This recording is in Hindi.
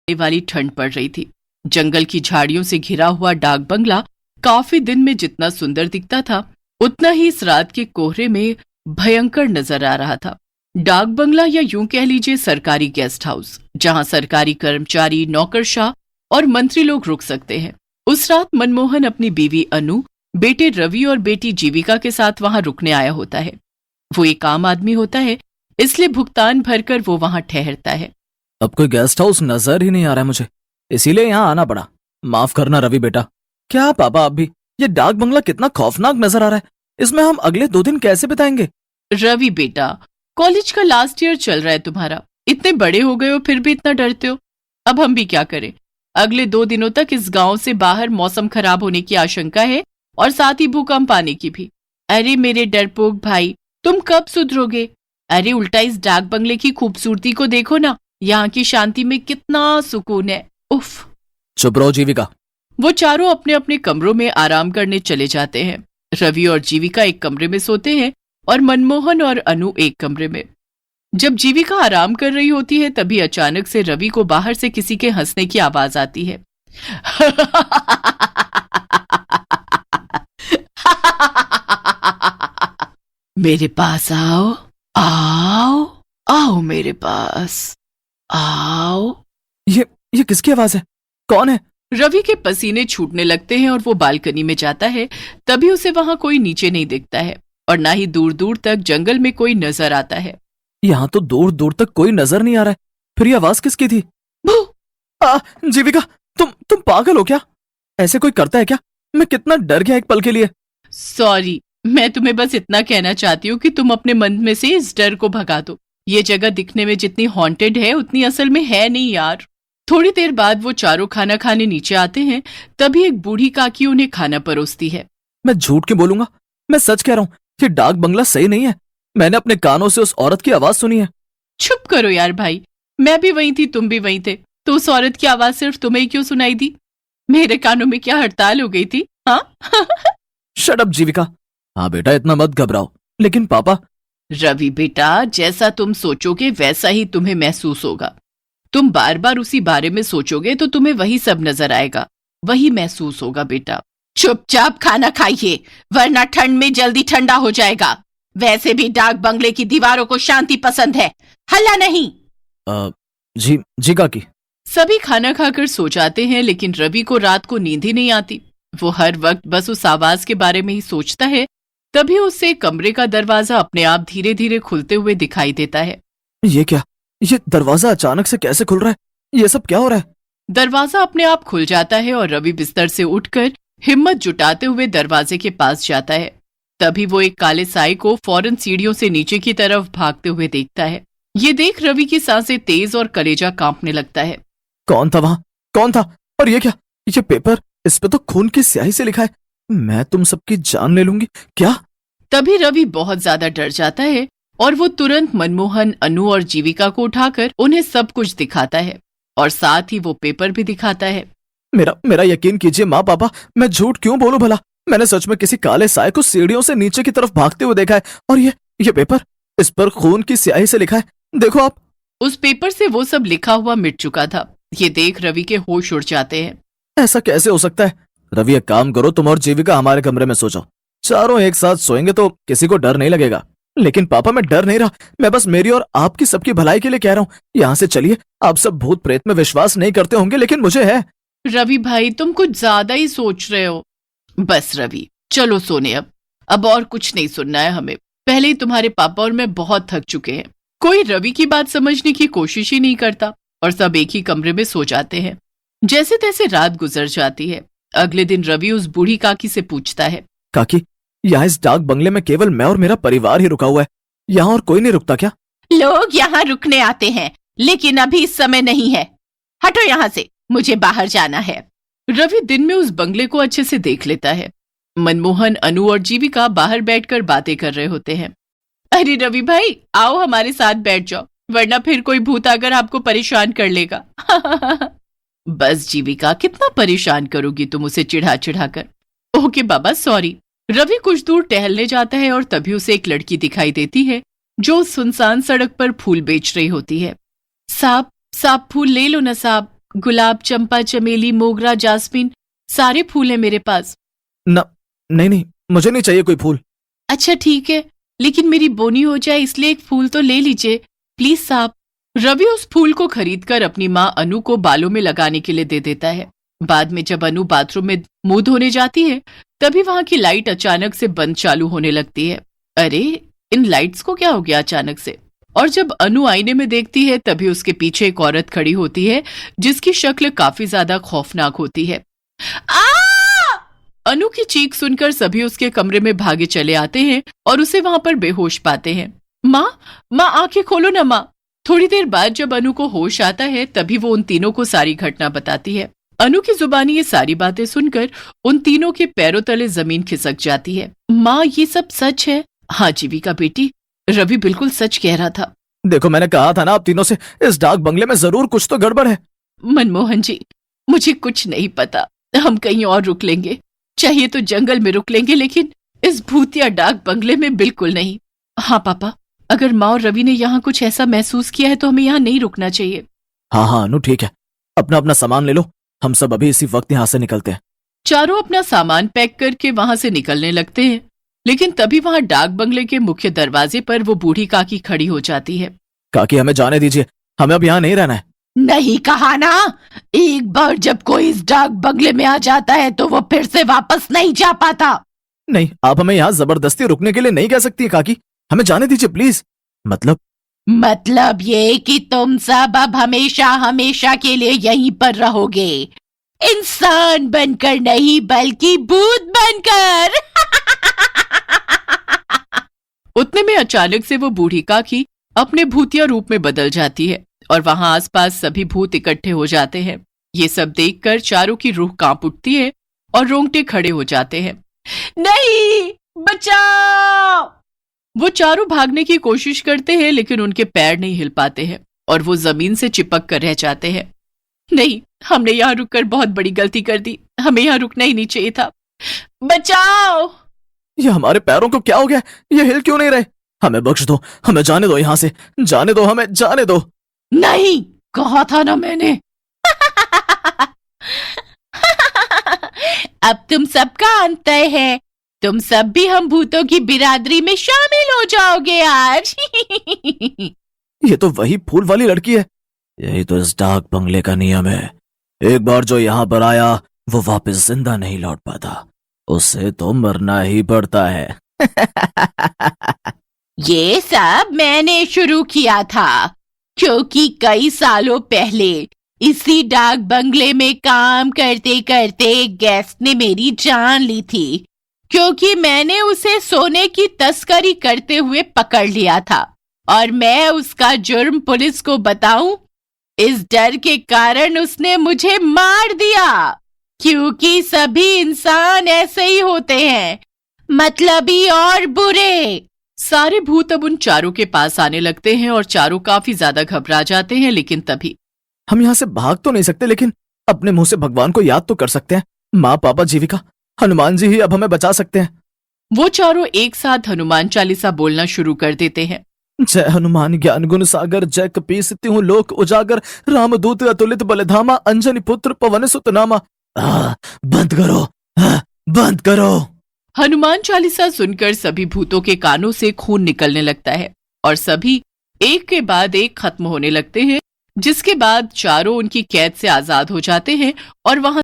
वाली ठंड पड़ रही थी। जंगल की झाड़ियों से घिरा हुआ डाक बंगला काफी दिन में जितना सुंदर दिखता था, उतना ही इस रात के कोहरे में भयंकर नजर आ रहा था। डाक बंगला या यूं कह लीजिए सरकारी गेस्ट हाउस, जहां सरकारी कर्मचारी, नौकरशाह और मंत्री लोग रुक सकते हैं। उस रात मनमोहन अपनी बीवी अनु, बेटे रवि और बेटी जीविका के साथ वहां रुकने आया होता है। वो एक आम आदमी होता है, इसलिए भुगतान भरकर वो वहां ठहरता है। अब कोई गेस्ट हाउस नजर ही नहीं आ रहा है मुझे, इसीलिए यहाँ आना पड़ा। माफ करना रवि बेटा। क्या पापा, अब भी ये डाक बंगला कितना खौफनाक नजर आ रहा है। इसमें हम अगले 2 दिन कैसे बिताएंगे? रवि बेटा, कॉलेज का लास्ट ईयर चल रहा है तुम्हारा, इतने बड़े हो गए हो फिर भी इतना डरते हो। अब हम भी क्या करें, अगले 2 दिनों तक इस गांव से बाहर मौसम खराब होने की आशंका है और साथ ही भूकंप आने की भी। अरे मेरे डरपोक भाई, तुम कब सुधरोगे? अरे उल्टा इस डाक बंगले की खूबसूरती को देखो ना, यहाँ की शांति में कितना सुकून है। उफ। चुप रहो जीविका। वो चारों अपने अपने कमरों में आराम करने चले जाते हैं। रवि और जीविका एक कमरे में सोते हैं और मनमोहन और अनु एक कमरे में। जब जीविका आराम कर रही होती है तभी अचानक से रवि को बाहर से किसी के हंसने की आवाज आती है। मेरे पास आओ, आओ, आओ मेरे पास आओ। ये किसकी आवाज है? कौन है? रवि के पसीने छूटने लगते हैं और वो बालकनी में जाता है। तभी उसे वहां कोई नीचे नहीं दिखता है और ना ही दूर दूर तक जंगल में कोई नजर आता है। यहाँ तो दूर दूर तक कोई नजर नहीं आ रहा है, फिर ये आवाज किसकी थी? जीविका, तुम पागल हो क्या? ऐसे कोई करता है क्या? मैं कितना डर गया एक पल के लिए। सॉरी, मैं तुम्हें बस इतना कहना चाहती हूँ कि तुम अपने मन में से इस डर को भगा दो। ये जगह दिखने में जितनी हॉन्टेड है उतनी असल में है नहीं यार। थोड़ी देर बाद वो चारों खाना खाने नीचे आते हैं। तभी एक बूढ़ी काकी उन्हें खाना परोसती है। मैं झूठ क्यों बोलूंगा, मैं सच कह रहा हूँ। ये डाक बंगला सही नहीं है। मैंने अपने कानों से उस औरत की आवाज सुनी है। चुप करो यार भाई, मैं भी वहीं थी, तुम भी वहीं थे, तो उस औरत की आवाज सिर्फ तुम्हें क्यों सुनाई दी? मेरे कानों में क्या हड़ताल हो गई थी? हाँ। शट अप जीविका। हाँ बेटा, इतना मत घबराओ। लेकिन पापा। रवि बेटा, जैसा तुम सोचोगे वैसा ही तुम्हें महसूस होगा। तुम बार बार उसी बारे में सोचोगे तो तुम्हें वही सब नजर आएगा, वही महसूस होगा बेटा। चुपचाप खाना खाइए, वरना ठंड में जल्दी ठंडा हो जाएगा। वैसे भी डाक बंगले की दीवारों को शांति पसंद है, हल्ला नहीं। जी काकी। सभी खाना खाकर सो जाते हैं, लेकिन रवि को रात को नींद ही नहीं आती। वो हर वक्त बस उस आवाज के बारे में ही सोचता है। तभी उससे कमरे का दरवाजा अपने आप धीरे धीरे खुलते हुए दिखाई देता है। ये क्या? ये दरवाजा अचानक से कैसे खुल रहा है? ये सब क्या हो रहा है? दरवाजा अपने आप खुल जाता है और रवि बिस्तर से उठकर हिम्मत जुटाते हुए दरवाजे के पास जाता है। तभी वो एक काले साए को फौरन सीढ़ियों से नीचे की तरफ भागते हुए देखता है। ये देख रवि की सांसें तेज और कलेजा कांपने लगता है। कौन था वहां? कौन था? और ये क्या? ये पेपर, इस पे तो खून की स्याही से लिखा है, मैं तुम सबकी जान ले लूंगी। क्या? तभी रवि बहुत ज्यादा डर जाता है और वो तुरंत मनमोहन, अनु और जीविका को उठाकर उन्हें सब कुछ दिखाता है और साथ ही वो पेपर भी दिखाता है। मेरा यकीन कीजिए माँ पापा, मैं झूठ क्यों बोलूं भला? मैंने सच में किसी काले साए को सीढ़ियों से नीचे की तरफ भागते हुए देखा है। और ये पेपर, इस पर खून की स्याही से लिखा है, देखो आप। उस पेपर से वो सब लिखा हुआ मिट चुका था। ये देख रवि के होश उड़ जाते हैं। ऐसा कैसे हो सकता है? रवि, एक काम करो, तुम और जीविका हमारे कमरे में सो जाओ। चारों एक साथ सोएंगे तो किसी को डर नहीं लगेगा। लेकिन पापा, मैं डर नहीं रहा, मैं बस मेरी और आपकी सबकी भलाई के लिए कह रहा हूँ। यहाँ से चलिए। आप सब भूत प्रेत में विश्वास नहीं करते होंगे, लेकिन मुझे है। रवि भाई, तुम कुछ ज्यादा ही सोच रहे हो। बस रवि, चलो सोने। अब और कुछ नहीं सुनना है हमें। पहले ही तुम्हारे पापा और मैं बहुत थक चुके हैं। कोई रवि की बात समझने की कोशिश ही नहीं करता और सब एक ही कमरे में सो जाते हैं। जैसे तैसे रात गुजर जाती है। अगले दिन रवि उस बूढ़ी काकी से पूछता है, काकी, यहाँ इस डाक बंगले में केवल मैं और मेरा परिवार ही रुका हुआ है, यहाँ और कोई नहीं रुकता क्या? लोग यहाँ रुकने आते हैं, लेकिन अभी इस समय नहीं है। हटो यहाँ से, मुझे बाहर जाना है। रवि दिन में उस बंगले को अच्छे से देख लेता है। मनमोहन, अनु और जीविका बाहर बैठकर बातें कर रहे होते हैं। अरे रवि भाई, आओ हमारे साथ बैठ जाओ, वरना फिर कोई भूत आकर आपको परेशान कर लेगा। बस जीविका, कितना परेशान करोगी तुम उसे चिढ़ा चिढ़ा कर। ओके बाबा, सॉरी। रवि कुछ दूर टहलने जाता है और तभी उसे एक लड़की दिखाई देती है जो सुनसान सड़क पर फूल बेच रही होती है। साहब, फूल ले लो ना साहब, गुलाब, चंपा, चमेली, मोगरा, जास्मिन, सारे फूल हैं मेरे पास। नहीं नहीं, मुझे नहीं चाहिए कोई फूल। अच्छा ठीक है, लेकिन मेरी बोनी हो जाए इसलिए एक फूल तो ले लीजिए प्लीज साहब। रवि उस फूल को खरीदकर अपनी माँ अनु को बालों में लगाने के लिए दे देता है। बाद में जब अनु बाथरूम में मुंह धोने जाती है तभी वहां की लाइट अचानक से बंद चालू होने लगती है। अरे इन लाइट्स को क्या हो गया अचानक से? और जब अनु आईने में देखती है तभी उसके पीछे एक औरत खड़ी होती है जिसकी शक्ल काफी ज्यादा खौफनाक होती है। अनु की चीख सुनकर सभी उसके कमरे में भागे चले आते हैं और उसे वहां पर बेहोश पाते हैं। माँ आंखें खोलो ना माँ। थोड़ी देर बाद जब अनु को होश आता है तभी वो उन तीनों को सारी घटना बताती है। अनु की जुबानी ये सारी बातें सुनकर उन तीनों के पैरों तले जमीन खिसक जाती है। माँ ये सब सच है? हाँ जीविका बेटी, रवि बिल्कुल सच कह रहा था। देखो मैंने कहा था ना आप तीनों से, इस डाक बंगले में जरूर कुछ तो गड़बड़ है। मनमोहन जी मुझे कुछ नहीं पता, हम कहीं और रुक लेंगे, चाहिए तो जंगल में रुक लेंगे, लेकिन इस भूतिया डाक बंगले में बिल्कुल नहीं। हाँ पापा, अगर माँ और रवि ने यहाँ कुछ ऐसा महसूस किया है तो हमें यहाँ नहीं रुकना चाहिए। हाँ अनु ठीक है, अपना अपना सामान ले लो, हम सब अभी इसी वक्त यहाँ से निकलते हैं। चारों अपना सामान पैक करके वहां से निकलने लगते हैं, लेकिन तभी वहां डाक बंगले के मुख्य दरवाजे पर वो बूढ़ी काकी खड़ी हो जाती है। काकी हमें जाने दीजिए, हमें अब यहाँ नहीं रहना है। नहीं कहा ना, एक बार जब कोई इस डाक बंगले में आ जाता है तो वो फिर से वापस नहीं जा पाता। नहीं, आप हमें यहाँ जबरदस्ती रुकने के लिए नहीं कह सकती काकी, हमें जाने दीजिए प्लीज। मतलब ये कि तुम सब अब हमेशा हमेशा के लिए यहीं पर रहोगे, इंसान बनकर नहीं बल्कि भूत बनकर। उतने में अचानक से वो बूढ़ी काकी अपने भूतिया रूप में बदल जाती है और वहां आसपास सभी भूत इकट्ठे हो जाते हैं। ये सब देखकर चारों की रूह कांप उठती है और रोंगटे खड़े हो जाते हैं। नहीं, बचाओ! वो चारों भागने की कोशिश करते हैं लेकिन उनके पैर नहीं हिल पाते हैं और वो जमीन से चिपक कर रह जाते हैं। नहीं, हमने यहाँ रुककर बहुत बड़ी गलती कर दी, हमें यहाँ रुकना ही नहीं चाहिए था। बचाओ! ये हमारे पैरों को क्या हो गया? ये हिल क्यों नहीं रहे? हमें बख्श दो, हमें जाने दो, यहाँ से जाने दो, हमें जाने दो। नहीं, कहा था ना मैंने। अब तुम सबका अंत है, तुम सब भी हम भूतों की बिरादरी में शामिल हो जाओगे आज। ये तो वही फूल वाली लड़की है। यही तो इस डाक बंगले का नियम है, एक बार जो यहाँ पर आया वो वापस जिंदा नहीं लौट पाता, उससे तो मरना ही पड़ता है। ये सब मैंने शुरू किया था, क्योंकि कई सालों पहले इसी डाक बंगले में काम करते करते एक गेस्ट ने मेरी जान ली थी, क्योंकि मैंने उसे सोने की तस्करी करते हुए पकड़ लिया था और मैं उसका जुर्म पुलिस को बताऊं, इस डर के कारण उसने मुझे मार दिया, क्योंकि सभी इंसान ऐसे ही होते हैं, मतलबी और बुरे। सारे भूत अब उन चारों के पास आने लगते हैं और चारों काफी ज्यादा घबरा जाते हैं। लेकिन तभी हम यहाँ से भाग तो नहीं सकते, लेकिन अपने मुंह से भगवान को याद तो कर सकते हैं। माँ, पापा, जीविका, हनुमान जी ही अब हमें बचा सकते हैं। वो चारों एक साथ हनुमान चालीसा बोलना शुरू कर देते हैं। जय हनुमान ज्ञान गुण सागर, जय कपीस तिहु लोक उजागर, रामदूत अतुलित बलधामा, अंजनी पुत्र पवन सुत नामा। बंद करो, बंद करो। हनुमान चालीसा सुनकर सभी भूतों के कानों से खून निकलने लगता है और सभी एक के बाद एक खत्म होने लगते हैं, जिसके बाद चारों उनकी कैद से आजाद हो जाते हैं और वहां